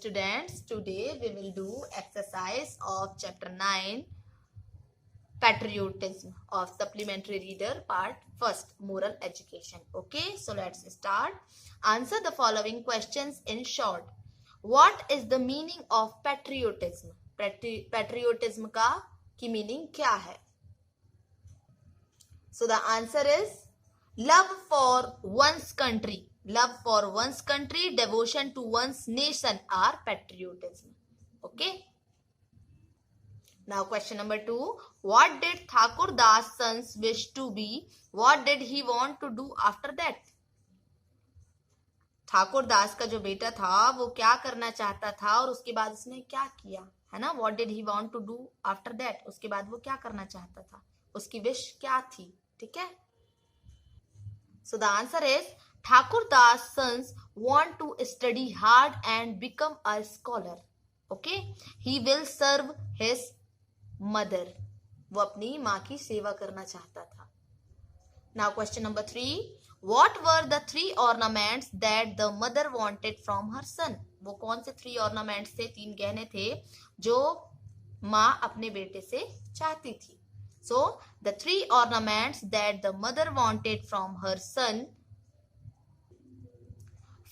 students, today we will do exercise of chapter 9 patriotism of supplementary reader part first, moral education. Okay, so let's start. Answer the following questions in short. What is the meaning of patriotism? Patriotism का की meaning क्या है? So the answer is love for one's country. Love for one's country, devotion to one's nation are patriotism. Okay. Now question number 2. What did Thakur Das' sons wish to be? What did he want to do after that? Thakur Das का जो बेटा था वो क्या करना चाहता था और उसके बाद उसने क्या किया, है ना? What did he want to do after that? उसके बाद वो क्या करना चाहता था, उसकी विश क्या थी? ठीक है. So the answer is Thakur Das' sons want to study hard and become a scholar. Okay, he will serve his mother. वो अपनी माँ की सेवा करना चाहता था. Now question number 3. What were the 3 ornaments that the mother wanted from her son? वो कौन से 3 ornaments थे, 3 गहने थे जो माँ अपने बेटे से चाहती थी. So the 3 ornaments that the mother wanted from her son.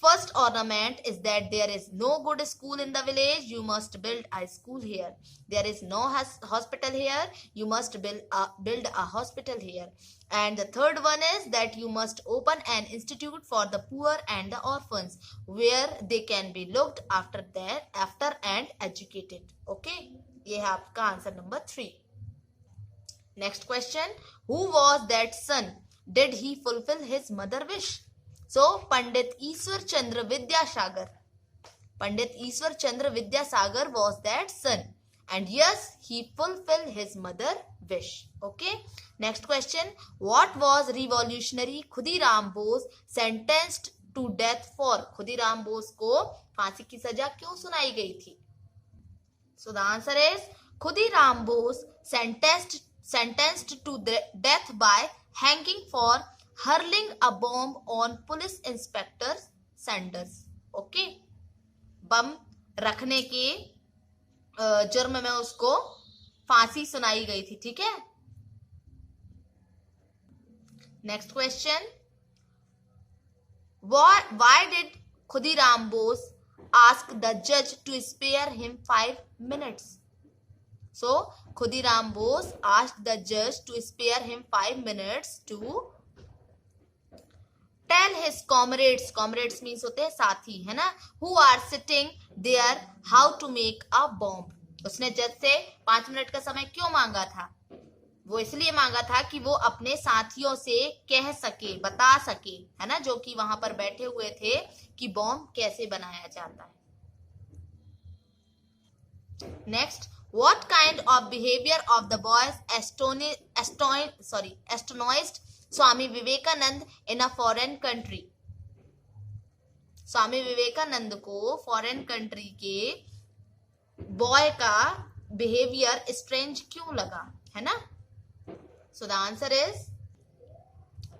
First ornament is that there is no good school in the village. You must build a school here. There is no hospital here. You must build a hospital here. And the third one is that you must open an institute for the poor and the orphans, where they can be looked after and educated. Okay, ये है आपका answer number 3. Next question. Who was that son? Did he fulfill his mother wish? So Pandit Ishwar Chandra Vidyasagar. Pandit Ishwar Chandra Vidyasagar was that son. And yes, he fulfilled his mother wish. Okay. Next question. What was revolutionary Khudiram Bose sentenced to death for? Khudiram Bose को फांसी की सजा क्यों सुनाई गई थी? So the answer is Khudiram Bose sentenced to death by hanging for hurling a bomb on police inspector Sanders. Okay, बम रखने के जुर्म में उसको फांसी सुनाई गई थी. ठीक है. Next question. Why did Khudiram Bose ask the judge to spare him 5 minutes? So Khudiram Bose asked the judge to spare him 5 minutes to tell his comrades means होते हैं साथी, है ना, who are sitting there how to make a bomb. उसने जज से 5 minute का समय क्यों मांगा था? वो इसलिए मांगा था कि वो अपने साथियों से कह सके, बता सके, है ना, जो कि वहां पर बैठे हुए थे, कि बॉम्ब कैसे बनाया जाता है. Next. What kind of behavior of the boys astonished Swami Vivekanand in a foreign country? Swami Vivekananda को फॉरेन कंट्री के बॉय का बिहेवियर स्ट्रेंज क्यों लगा, है ना? So the answer is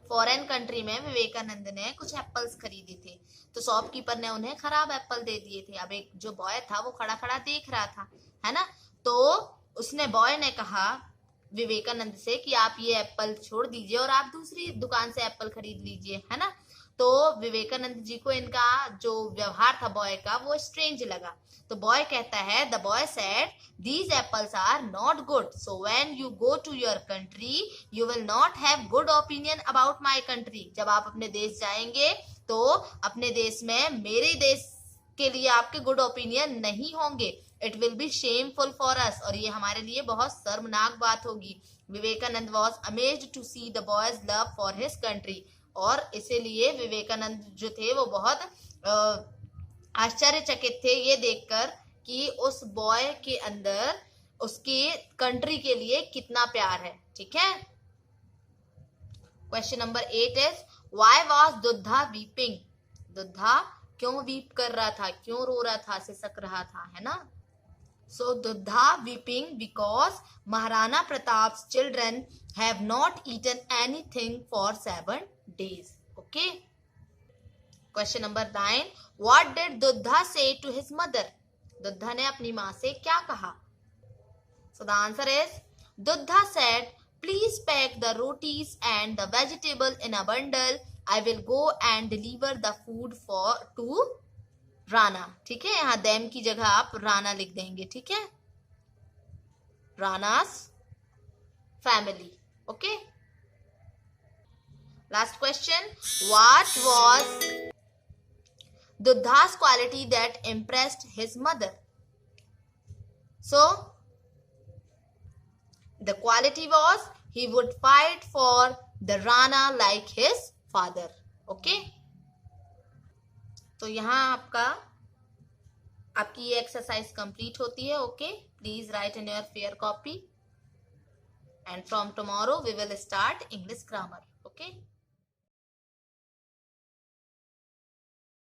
foreign country में विवेकानंद ने कुछ एप्पल्स खरीदे थे, तो शॉपकीपर ने उन्हें खराब एप्पल दे दिए थे. अब एक जो बॉय था वो खड़ा खड़ा देख रहा था, है ना, तो उसने बॉय ने कहा विवेकानंद से कि आप ये एप्पल छोड़ दीजिए और आप दूसरी दुकान से एप्पल खरीद लीजिए, है ना. तो विवेकानंद जी को इनका जो व्यवहार था बॉय का वो स्ट्रेंज लगा. तो बॉय कहता है, the boy said these apples are not good, so when you go to your country you will not have good opinion about my country. जब आप अपने देश जाएंगे तो अपने देश में मेरे देश के लिए आपके गुड ओपिनियन नहीं होंगे. It will be shameful for us, और ये हमारे लिए बहुत शर्मनाक बात होगी. Vivekananda was amazed to see the boy's love for his country, और इसीलिए विवेकानंद जो थे वो बहुत आश्चर्यचकित थे ये देखकर कि उस बॉय के अंदर उसके कंट्री के लिए कितना प्यार है. ठीक है. Question number 8 is why was Duddha weeping? Duddha क्यों वीप कर रहा था, क्यों रो रहा था, सिसक रहा था, है ना. So Duddha weeping because Maharana Pratap's children have not eaten anything for 7 days. Okay. Question number 9. What did Duddha say to his mother? दुद्धा ने अपनी माँ से क्या कहा? So the answer is Duddha said, please pack the rotis and the vegetable in a bundle. I will go and deliver the food to Rana. ठीक है, यहाँ them की जगह आप Rana लिख देंगे. ठीक है, Rana's family. Okay. Last question. What was Duddha's quality that impressed his mother? So the quality was he would fight for the Rana like his father. Okay. तो यहाँ आपकी ये एक्सरसाइज कंप्लीट होती है. Okay, please right in your fair copy, and from tomorrow we will start English grammar. Okay.